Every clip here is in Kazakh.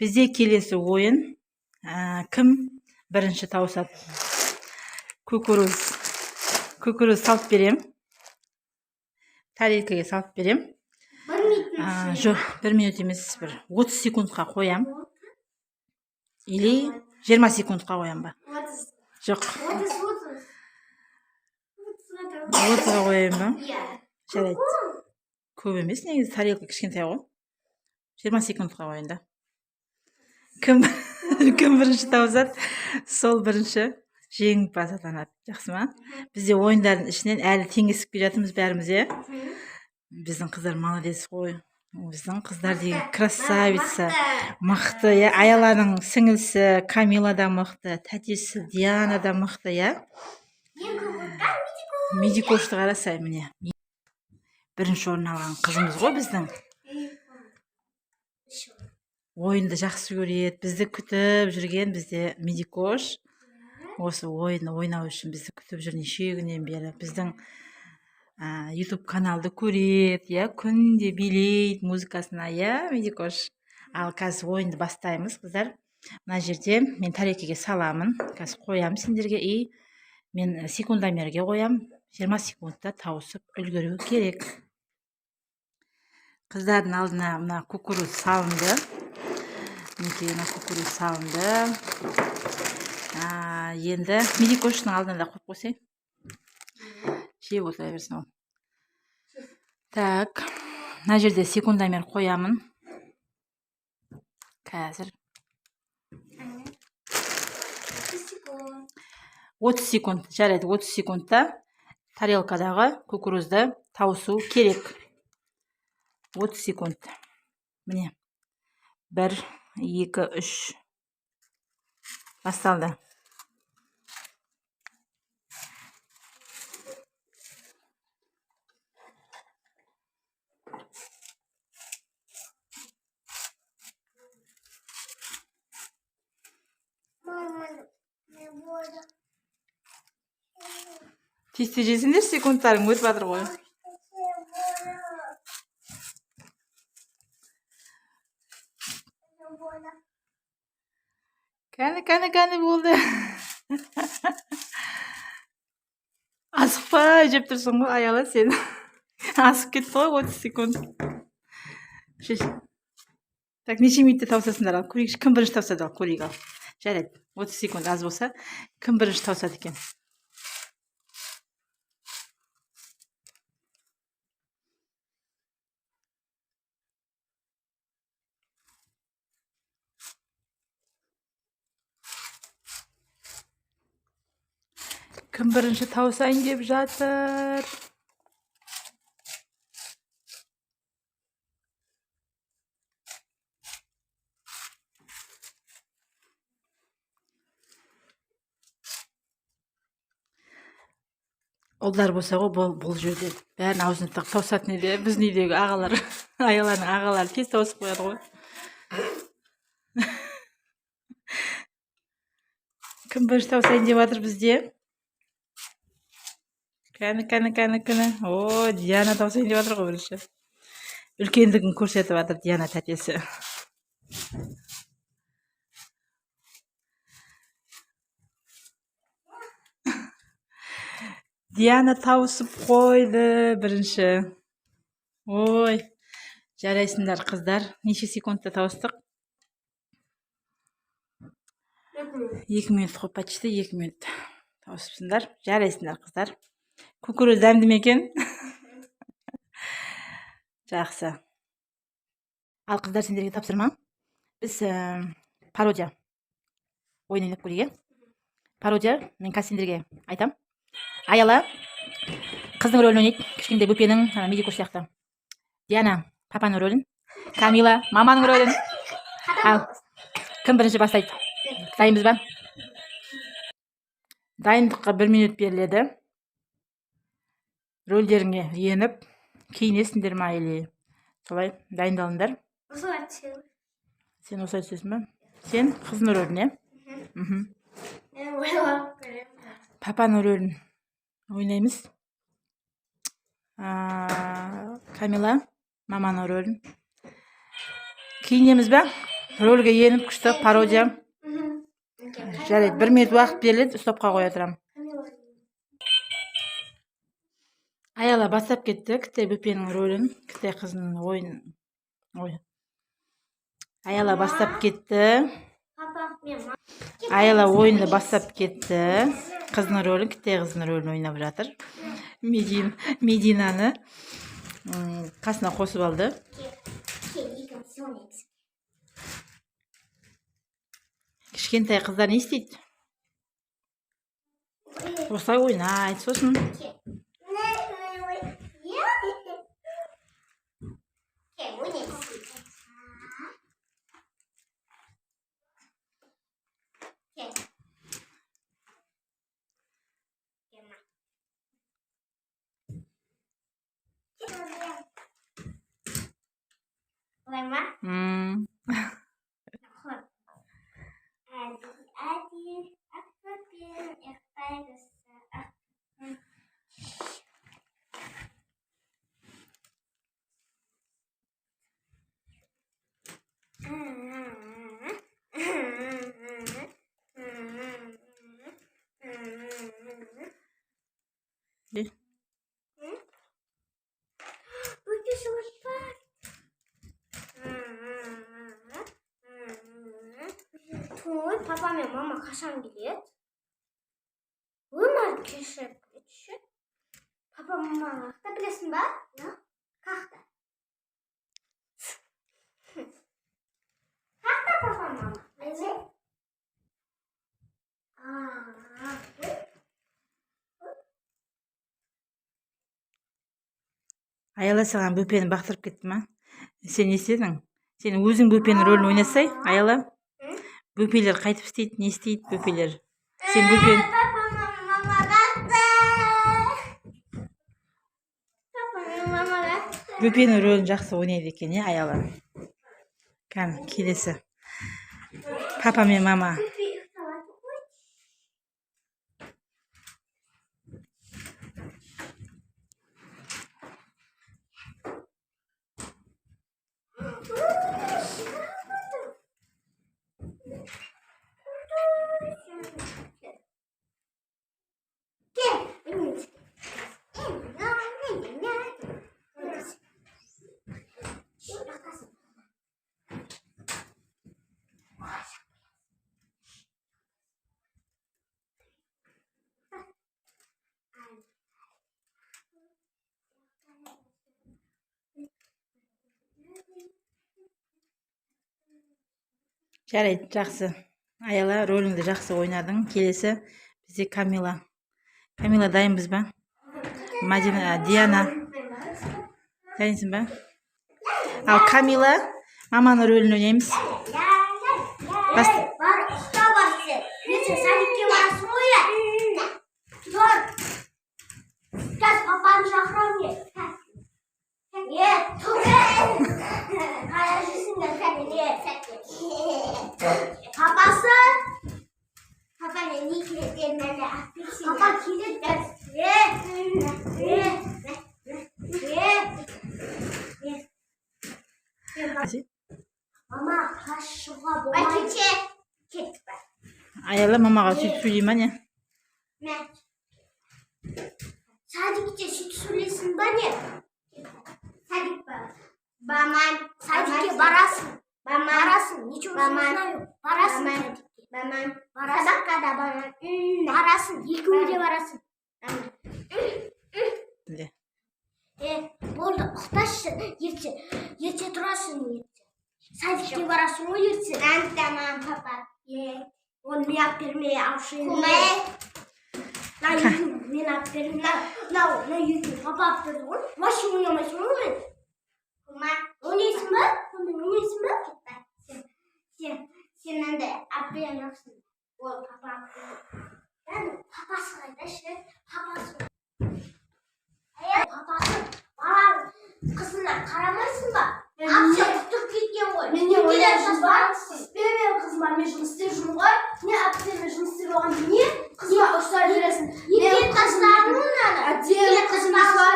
Бізде келесі ойын. Кім бірінші тауысады? Күкіріз салып берем. Тарелкаға салып берем. 1 минут. Жоқ, 1 минут емес, 30 секундқа қоям. Или 20 секундқа қоям ба? Жоқ. 30-ға қояйын ба? Жарайды. Көп емес, негізі тарелка кішкентай ғой. 20 секундқа қояйын да. Кім бірінші тауысады, сол бірінші жеңімпаз атанады. Жақсы ма? Бізде ойындардың ішінен әлі теңесіп келе жатырмыз бәріміз, е? Біздің қыздар молодец қой. Біздің қыздар деген красавица. Мықты, е? Аяланың сіңілісі Камила да мықты, тәтесі Диана да мықты, е? Медикошты қарасай, міне. Бірінші орын алған қызымыз ғой біздің. Ойынды жақсы көреді. Бізді күтіп жүрген бізде Медикош. Осы ойынды ойнау үшін бізді күтіп жүр неше күннен бері. Біздің YouTube каналды көреді, күнде билейді музыкасына, Медикош. Ал қазір ойынды бастаймыз, қыздар. Мына жерде мен тарелкаға саламын. Қазір қоям сендерге, и мен секундомерге қоям. 20 секундта тауысып үлгеру керек. Қыздардың алдына мына кукуруз салынды. Мына кукуруз салынды. Енді Медикоштың алдына да қойып қойсай. Жеп отыра берсін ол. Так, мына жерде секундомер қоямын. Қазір 30 секунд, жарайды, 30 секундта тарелкадағы кукурузды тауысу керек. 30 секунд. Міне. 1, 2, 3. Басталды. Тез жесіңдер, секундтарың өтіп жатыр ғой. Кәні болды. Асықпай жеп тұрсың ғой, аяла сен. Асып кетті ғой 30 секунд. Так, неше минутта тауысасыңдар ал? Көрейікші, кім бірінші тауысады ал? Көрейік ал. Жарайды, 30 секунд аз болса, кім бірінші тауысады екен? Кім бірінші тауысайын деп жатыр? Олдар болса ғой, бұл жерде бәрін аузына тығып тауысатын еді. Біздің үйдегі ағалар, аялардың ағалары тез тауысып қояды ғой. Кім бірінші тауысайын деп жатыр бізде? Кәні. О, Диана тауысайын деп жатыр ғой бірінші. Үлкендігін көрсетіп жатыр Диана тәтесі. Диана тауысып қойды бірінші. Ой, жарайсыңдар қыздар. Неше секундта тауыстық? 2 минут қойып, почти 2 минут тауысыпсыңдар. Жарайсыңдар қыздар. Күкіріз дәмді ме екен? Жақсы. Ал қыздар, сендерге тапсырма. Біз пародия ойнап көрейік. Пародия, мен қазір сендерге айтам. Аяла қыздың рөлін ойнайды, кішкентай бөпенің, Медикош сияқты. Диана папаның рөлін, Камила маманың рөлін. Ал кім бірінші бастайды? Дайынбыз ба? Дайындыққа 1 минут беріледі. Рөлдеріңе еніп, киінесіңдер ма, или солай дайындалыңдар. Сен осылай түсесің ба? Сен қыздың рөліне. Папаның рөлін ойнаймыз. Камила маманың рөлін. Киінеміз ба? Rolga yenib күшті пародия. Жарайды, 1 минут уақыт беріледі, стопқа қоя тұрамын. Аяла бастап кетті Кітай бөпенің рөлін, Кітай қызының ойын. Аяла бастап кетті. Аяла ойынды бастап кетті. Қызының рөлін, Кітай қызының рөлін ойнап жатыр. Мединаны қасына қосып алды. Кішкентай қыздар не істейді? Осылай ойнайды, сосын Toy, papa ve mama kaçan gidiyor. Bunlar keşif geçiyor. Papa mama da bilesin bak. Ya, kalktı. Kalktı papa mama. Evet. Аяла саған бөпені бақтырып кетті ма? Сен не істедің? Сен өзің бөпенің рөлін ойнасай, Аяла? Бөпелер қайтып істейді, не істейді бөпелер? Сен бөпен... Бөпенің рөлін жақсы ойнайды екен, не Аяла? Кәні, келесі. Папа мен мама. Жарайды, жақсы. Аяла, рөліңді жақсы ойнадың. Келесі бізде Камила. Камила дайынбыз ба? Мадина, Диана. Дайынсың ба? Ал Камила, маманың рөлін ойнаймыз. Бар, ұста барсы. Несі, садикке барсын ойы. Тұр. Кәз, папаны шақырам не? Тұр. Қая жүрсіңдер, Papası. Papa ne kilitlerine apelsin. Papa kilitler. Mama kaşığa bu. Ben keçe. Аяла мамаға сөйтіп сөйлей ма не? Ne? Sadikçe süt söylesin bana ne? Sadik bana. Baman. Sadikçe barasın. Barasın. Hiç uğraşmıyor. Barasın. Baman. Barasın. Sabah bana. Barasın. İlk önce barasın. De. Burada uğraşsın. Yetse durasın. Sadikçe barasın o yetse. Tamam papa. Onu yaptırmaya avşayım. Kumaya. Lan yürü. Ne yaptırım? Lan yürü. Papa yaptırdı. Başım uyuyamasın onu mu? Kuma. Onun ismi mi? Onun ismi mi? Senin de ablayan yoksun. O papa. Yani papası kardeşler. Papası. Eğer papası bana kızına karamayısın bak. Akşam tutup gitken koy. Менде ойлайсыз ба? Істеме қызыма, мен жұмыс істеп жүрмін ғой. Не әпсеме жұмыс істеп алған не? Қызыма ұстап жүресің. Ертең қыздарын онады. Әдемі қызымыз бар.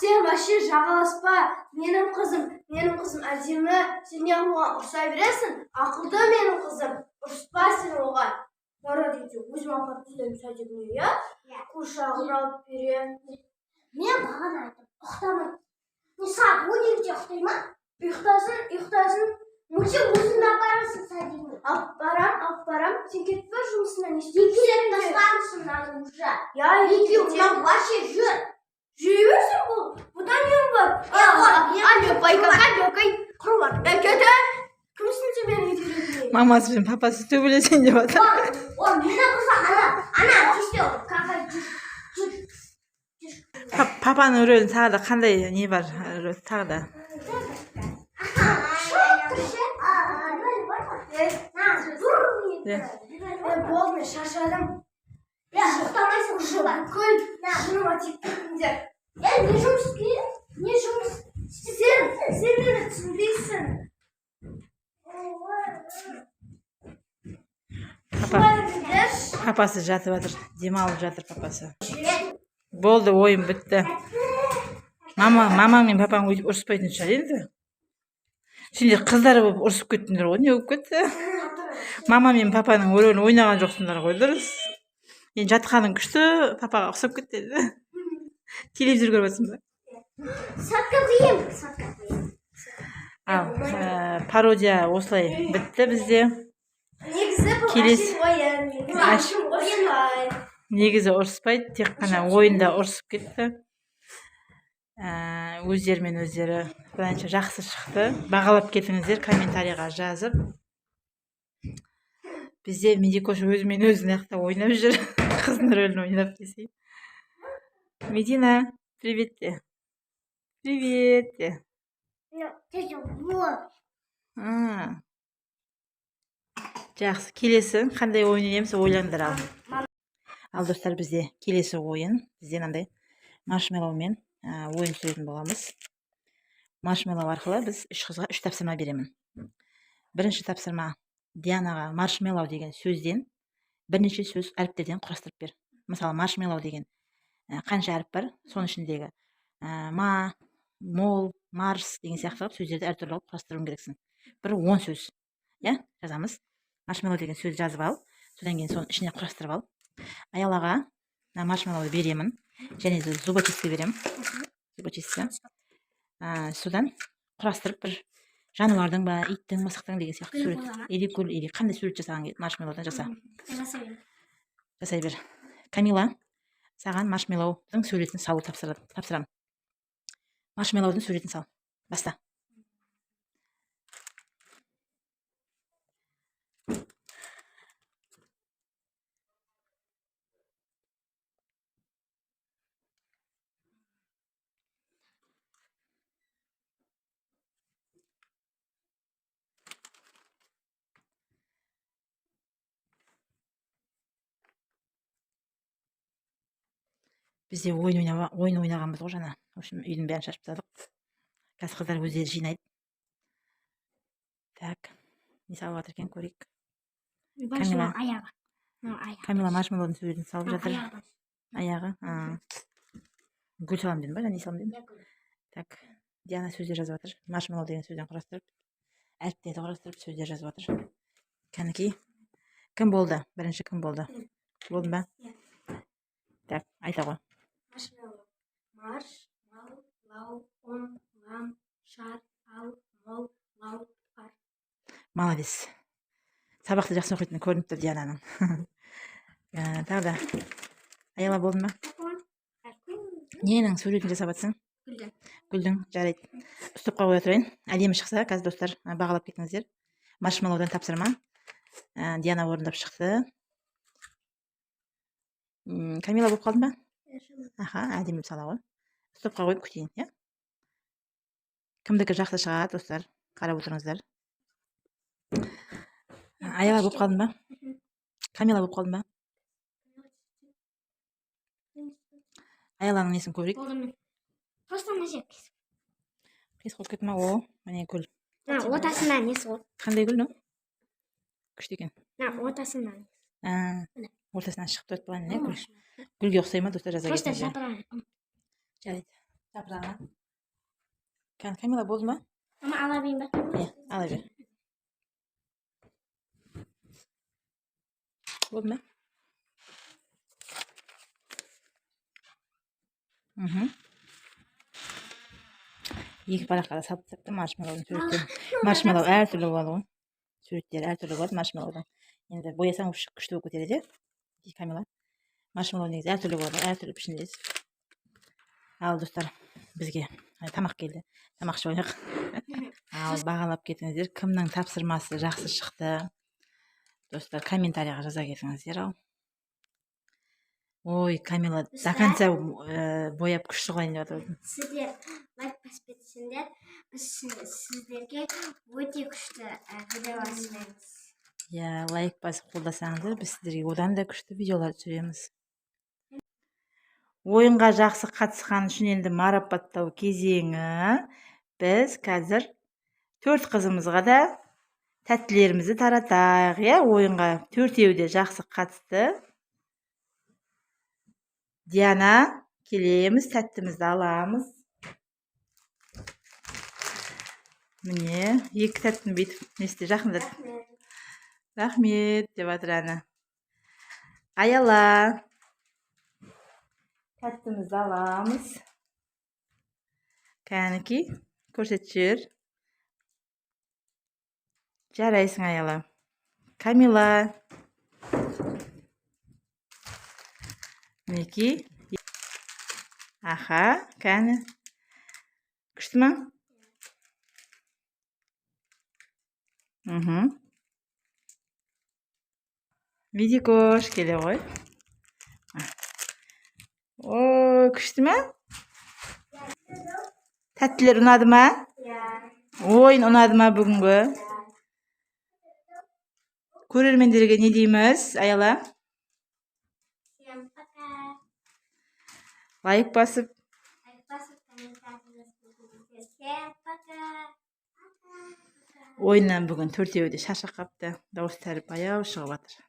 Сен вообще жағаласпа. Менің қызым әдемі. Сен неғып оған ұрса бересің. Ақылды менің қызым. Ұрыспайсың оған. Бара дейді, өзім апарып тастаймын садигіне, иә? Құшағын алып берем. Мен бағана айттым, ұйықтамайды. Сағат 12-де ұйықтай ма? Ұйықтасын. Мультик өзің апарасың садигіне. Алып барам. Сен кетіп бар жұмысына не Екілеп тастағансың мынаны уже. Я Екеуі вообще жүр. жүре берсін бұл. Бұдан не бар? Алёкай. Құры бар. Кәді. Кімсің сен мені үйрететін? Мамасы мен папасы төбелесейін деп жатыр. Ол мені құрса ана кеште какай жүр. Папаның рөлін тағы да қандай не бар тағы да. Болды, мен шаршадым. Ұйықтамайсың ұйықта. Бүкіл жыныма тиіп кеттіңдер. Не жұмыс істейді? Не жұмыс? Сен мені түсінбейсің. Папасы жатып жатыр, демалып жатыр папасы. Болды, ойын бітті. Мамаң мен папаң өйтіп ұрыспайтын шығар енді. Сендер қыздар болып ұрысып кеттіңдер ғой, не болып кетті? Мама мен папаның рөлін ойнаған жоқсыңдар ғой, дұрыс. Енді жатқаның күшті, папаға ұқсап кетті. Телевизор көріп отырсың ба? Сатқа қиым. Ал, пародия осылай бітті бізде. Негізі бұл Келесі- ашым ойын. Негізі ұрыспайды, тек қана ойында ұрысып кетті. Өздерімен өздері былайынша жақсы шықты. Бағалап кетіңіздер, комментарийға жазып. Бізде Медикош өзімен өзі нақта ойнап жүр. Қыздың рөлін ойнап десей. Медина, привет де. Привет де. Жақсы, келесі қандай ойын ойнаймыз ойлаңдар ал. Ал достар, бізде келесі ойын. Бізде мынандай маршмеллоумен ойын сүретін боламыз. Маршмеллоу арқылы біз үш қызға үш тапсырма беремін. Бірінші тапсырма: Дианаға маршмеллоу деген сөзден бірнеше сөз әріптерден құрастырып бер. Мысалы, маршмеллоу деген қанша әріп бар, соның ішіндегі ма, мол, марс деген сияқты сөздерді әртүрлі қылып құрастыруың керексің. Бір 10 сөз. Иә, жазамыз. Маршмеллоу деген сөз жазып ал, содан кейін соның ішіне құрастырып ал. Аялаға маршмеллоуды беремін, және де зубочистка беремін. Зубочистка. Содан құрастырып бір жануардың ба, иттің, мысықтың деген сияқты сурет. Или гүл, или қандай сурет жасаған келеді, маршмеллоудан жаса. Жасай бер. Камила, саған маршмеллоудың суретін салу тапсырамын. Маршмеллоудың суретін сал. Баста. Бізде ойын ойнағанбыз ғой жаңа. В общем, үйдің бәрін шашып тастадық. Қазір қыздар өздері жинайды. Так, не салып жатыр екен, көрейік. Камила маршмеллоудың суретін салып жатыр. Аяғы. Гүл салам дедім ба, және не салам дедім? Так, Диана сөздер жазып жатыр. Маршмеллоу деген сөзден құрастырып, әріптерді құрастырып сөздер жазып жатыр. Кәнекей. Кім болды? Бірінші кім болды? Болды ба? Так, айта ғой. Марш, мал, лау, он, лам, шар, ал, мол, лау, пар. Молодец. Сабақты жақсы оқитын көрініп тұр Диананың. Тағы да. Аяла болдың ба? Ненің суретін жасап жатсың? Гүлдің, жарайды. Стопқа қоя тұрайын. Әдемі шықса, қазір достар, бағалап кетіңіздер. Маршмеллоудан тапсырма. Диана орындап шықты. Камила болып қалдың ба? Әдемі сала ғой. Стопқа қойып күтейін, иә? Кімдікі жақсы шығады, достар? Қарап отырыңыздар. Аяла болып қалдың ба? Камила болып қалдың ба? Аяланың несін көрейік? Просто мына Қис қойып кетті ма? О, міне гүл. отасында несі ғой. Қандай гүл, ну? Күшті екен. Отасында. Ортасынан шығып тұрып тұрған, не? Гүлге ұқсай ма, достар, жаза Просто кетіңіздер. жапырағы. Жарайды. Жапырағына. Камила болды ма? Ама ала берейін ба? Ала бер. Oldu mu? Екі бараққа салып тастапты маршмеллоудың суретін. Маршмеллоу әртүрлі болады ғой. Суреттері әртүрлі болады маршмеллоудың. Енді боясаң күшті болып кетеді, дейді Камила. Маршмеллоу негізі әртүрлі болады, әртүрлі пішіндес. Ал достар, бізге тамақ келді. Тамақ ішіп алайық. Ал бағалап кетіңіздер, кімнің тапсырмасы жақсы шықты. Достар, комментарийға жаза кетіңіздер. Ал. Ой, Камила, до конца бояп күшті қылайын деп жатыр. Сіздер лайк басып кетсеңдер, біз сіздерге өте күшті видеолар түсіреміз. Иә, лайк басып қолдасаңыздар, біз сіздерге одан да күшті видеолар түсіреміз. Ойынға жақсы қатысқан үшін енді марапаттау кезеңі. Біз қазір 4 қызымызға да тәттілерімізді таратайық. Ойынға 4-еуі де жақсы қатысты. Диана, келеміз, тәттімізді аламыз. Міне, 2 тәттім бүйтіп, несте жақындады. Рахмет деп жатыр әні. Аяла. Тәттімізді аламыз. Кәніки, көрсетіп жібер. Жарайсың, Аяла. Камила. Мінеки. Аха, кәні. Күшті ма? Видикош келе ғой. О, күшті ма? Тәттілер ұнады ма? Ойын ұнады ма бүгінгі? Көрермендерге не дейміз, Аяла? Лайк басып. Ойыннан бүгін 4-еуі де шаршап қапты. Дауыстары баяу шығып жатыр.